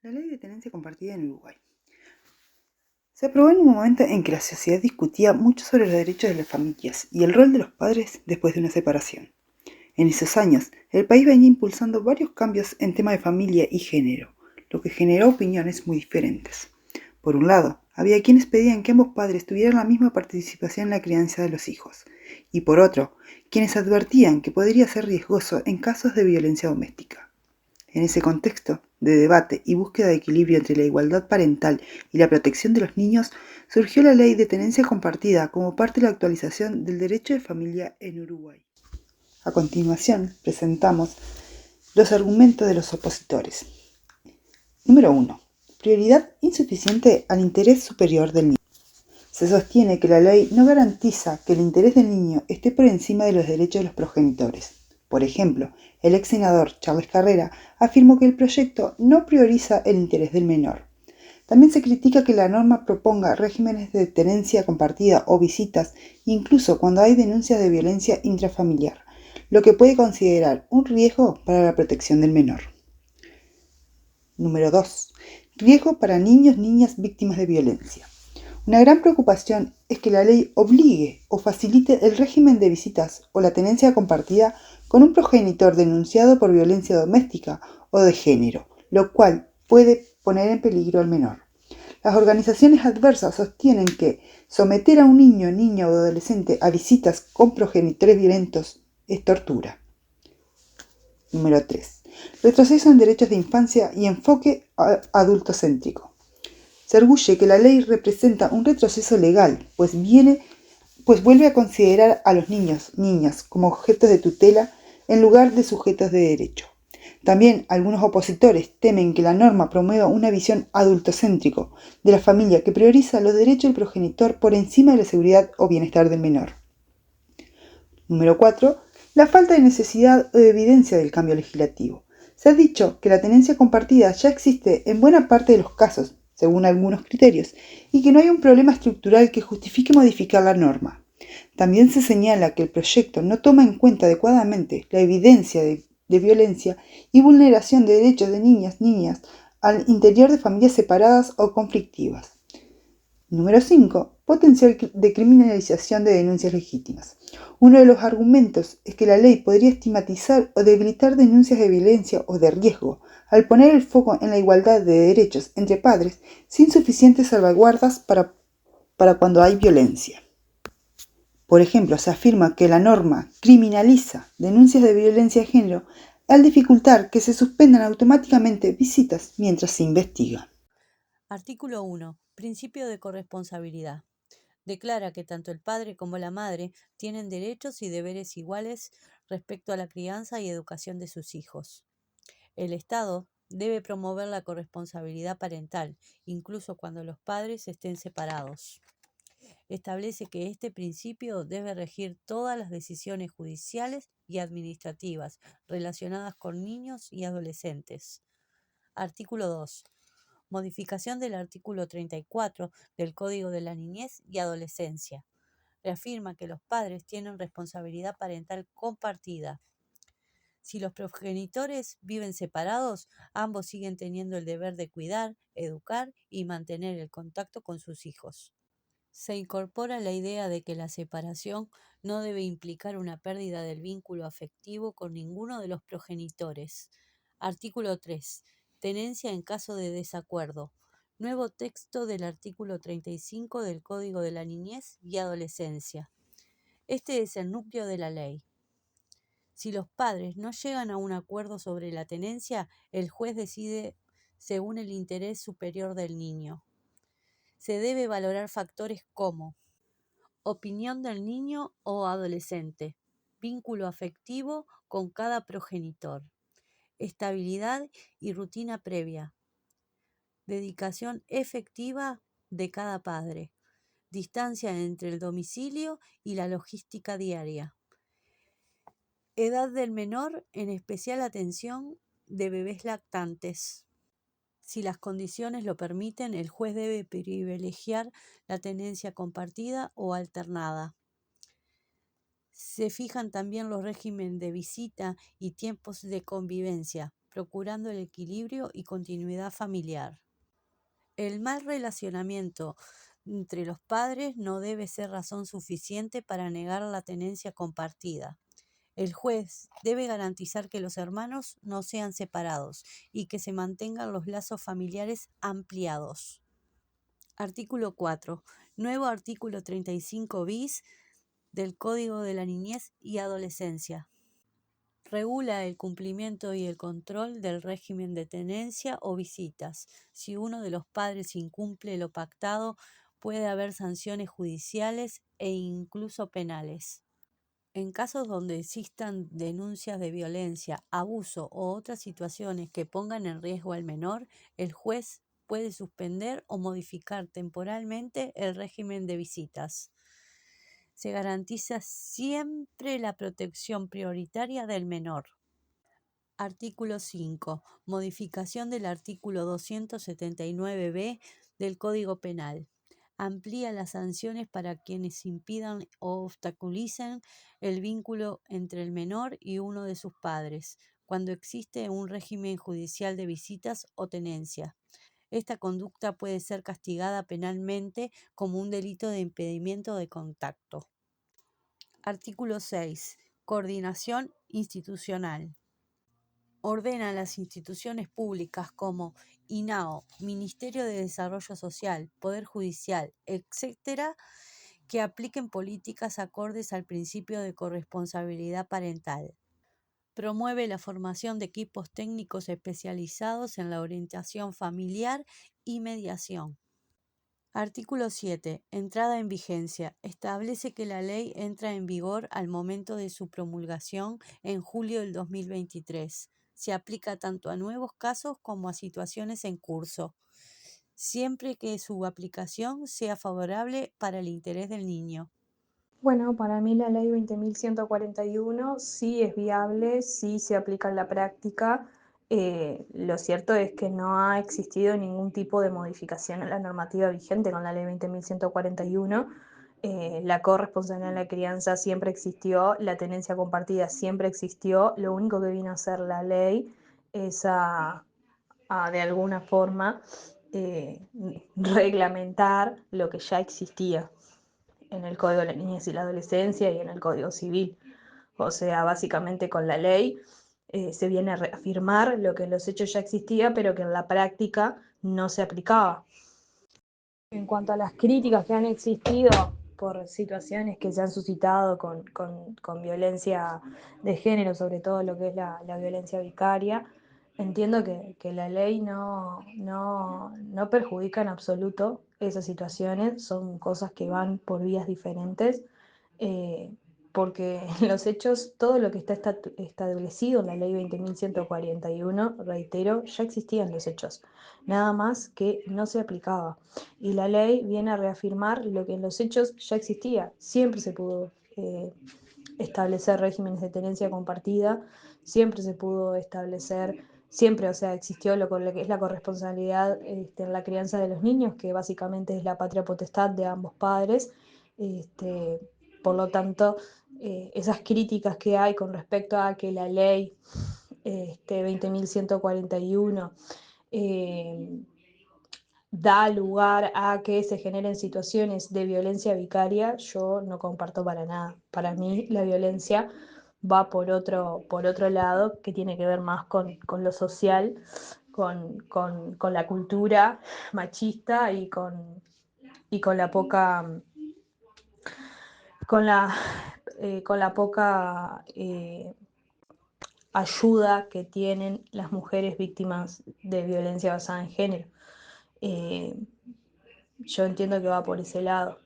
La ley de tenencia compartida en Uruguay. Se aprobó en un momento en que la sociedad discutía mucho sobre los derechos de las familias y el rol de los padres después de una separación. En esos años, el país venía impulsando varios cambios en temas de familia y género, lo que generó opiniones muy diferentes. Por un lado, había quienes pedían que ambos padres tuvieran la misma participación en la crianza de los hijos, y por otro, quienes advertían que podría ser riesgoso en casos de violencia doméstica. En ese contexto de debate y búsqueda de equilibrio entre la igualdad parental y la protección de los niños, surgió la Ley de Tenencia Compartida como parte de la actualización del derecho de familia en Uruguay. A continuación, presentamos los argumentos de los opositores. Número 1. Prioridad insuficiente al interés superior del niño. Se sostiene que la ley no garantiza que el interés del niño esté por encima de los derechos de los progenitores. Por ejemplo, el ex senador Charles Carrera afirmó que el proyecto no prioriza el interés del menor. También se critica que la norma proponga regímenes de tenencia compartida o visitas, incluso cuando hay denuncias de violencia intrafamiliar, lo que puede considerar un riesgo para la protección del menor. Número 2. Riesgo para niñas víctimas de violencia. Una gran preocupación es que la ley obligue o facilite el régimen de visitas o la tenencia compartida con un progenitor denunciado por violencia doméstica o de género, lo cual puede poner en peligro al menor. Las organizaciones adversas sostienen que someter a un niño, niña o adolescente a visitas con progenitores violentos es tortura. Número 3. Retroceso en derechos de infancia y enfoque adultocéntrico. Se arguye que la ley representa un retroceso legal, pues vuelve a considerar a los niños, niñas, como objetos de tutela en lugar de sujetos de derecho. También algunos opositores temen que la norma promueva una visión adultocéntrico de la familia que prioriza los derechos del progenitor por encima de la seguridad o bienestar del menor. Número 4. La falta de necesidad o de evidencia del cambio legislativo. Se ha dicho que la tenencia compartida ya existe en buena parte de los casos, según algunos criterios, y que no hay un problema estructural que justifique modificar la norma. También se señala que el proyecto no toma en cuenta adecuadamente la evidencia de violencia y vulneración de derechos de niñas al interior de familias separadas o conflictivas. Número 5. Potencial de criminalización de denuncias legítimas. Uno de los argumentos es que la ley podría estigmatizar o debilitar denuncias de violencia o de riesgo, al poner el foco en la igualdad de derechos entre padres sin suficientes salvaguardas para cuando hay violencia. Por ejemplo, se afirma que la norma criminaliza denuncias de violencia de género al dificultar que se suspendan automáticamente visitas mientras se investiga. Artículo 1. Principio de corresponsabilidad. Declara que tanto el padre como la madre tienen derechos y deberes iguales respecto a la crianza y educación de sus hijos. El Estado debe promover la corresponsabilidad parental, incluso cuando los padres estén separados. Establece que este principio debe regir todas las decisiones judiciales y administrativas relacionadas con niños y adolescentes. Artículo 2. Modificación del artículo 34 del Código de la Niñez y Adolescencia. Reafirma que los padres tienen responsabilidad parental compartida. Si los progenitores viven separados, ambos siguen teniendo el deber de cuidar, educar y mantener el contacto con sus hijos. Se incorpora la idea de que la separación no debe implicar una pérdida del vínculo afectivo con ninguno de los progenitores. Artículo 3. Tenencia en caso de desacuerdo. Nuevo texto del artículo 35 del Código de la Niñez y Adolescencia. Este es el núcleo de la ley. Si los padres no llegan a un acuerdo sobre la tenencia, el juez decide según el interés superior del niño. Se debe valorar factores como opinión del niño o adolescente, vínculo afectivo con cada progenitor, estabilidad y rutina previa, dedicación efectiva de cada padre, distancia entre el domicilio y la logística diaria, edad del menor, en especial atención de bebés lactantes. Si las condiciones lo permiten, el juez debe privilegiar la tenencia compartida o alternada. Se fijan también los regímenes de visita y tiempos de convivencia. procurando el equilibrio y continuidad familiar. El mal relacionamiento entre los padres no debe ser razón suficiente para negar la tenencia compartida. El juez debe garantizar que los hermanos no sean separados y que se mantengan los lazos familiares ampliados. Artículo 4. Nuevo artículo 35 bis del Código de la Niñez y Adolescencia. Regula el cumplimiento y el control del régimen de tenencia o visitas. Si uno de los padres incumple lo pactado, puede haber sanciones judiciales e incluso penales. En casos donde existan denuncias de violencia, abuso o otras situaciones que pongan en riesgo al menor, el juez puede suspender o modificar temporalmente el régimen de visitas. Se garantiza siempre la protección prioritaria del menor. Artículo 5. Modificación del artículo 279b del Código Penal. Amplía las sanciones para quienes impidan o obstaculicen el vínculo entre el menor y uno de sus padres, cuando existe un régimen judicial de visitas o tenencia. Esta conducta puede ser castigada penalmente como un delito de impedimento de contacto. Artículo 6. Coordinación institucional. Ordena a las instituciones públicas como INAO, Ministerio de Desarrollo Social, Poder Judicial, etc., que apliquen políticas acordes al principio de corresponsabilidad parental. Promueve la formación de equipos técnicos especializados en la orientación familiar y mediación. Artículo 7. Entrada en vigencia. Establece que la ley entra en vigor al momento de su promulgación en julio del 2023. Se aplica tanto a nuevos casos como a situaciones en curso, siempre que su aplicación sea favorable para el interés del niño. Bueno, para mí la ley 20.141 sí es viable, sí se aplica en la práctica. Lo cierto es que no ha existido ningún tipo de modificación en la normativa vigente con la ley 20.141. La corresponsabilidad en la crianza siempre existió, la tenencia compartida siempre existió. Lo único que vino a hacer la ley es de alguna forma reglamentar lo que ya existía en el Código de la Niñez y la Adolescencia y en el Código Civil. O sea, básicamente con la ley se viene a reafirmar lo que en los hechos ya existía, pero que en la práctica no se aplicaba. En cuanto a las críticas que han existido por situaciones que se han suscitado con violencia de género, sobre todo lo que es la violencia vicaria, entiendo que la ley no perjudica en absoluto esas situaciones, son cosas que van por vías diferentes, porque en los hechos todo lo que está establecido en la ley 20.141, reitero, ya existía en los hechos, nada más que no se aplicaba. Y la ley viene a reafirmar lo que en los hechos ya existía. Siempre se pudo establecer regímenes de tenencia compartida, siempre se pudo establecer, siempre, o sea, existió lo que es la corresponsabilidad en la crianza de los niños, que básicamente es la patria potestad de ambos padres. Por lo tanto, esas críticas que hay con respecto a que la ley 20.141 da lugar a que se generen situaciones de violencia vicaria, yo no comparto para nada. Para mí la violencia va por otro lado, que tiene que ver más con lo social, con la cultura machista y con la poca ayuda que tienen las mujeres víctimas de violencia basada en género. Yo entiendo que va por ese lado.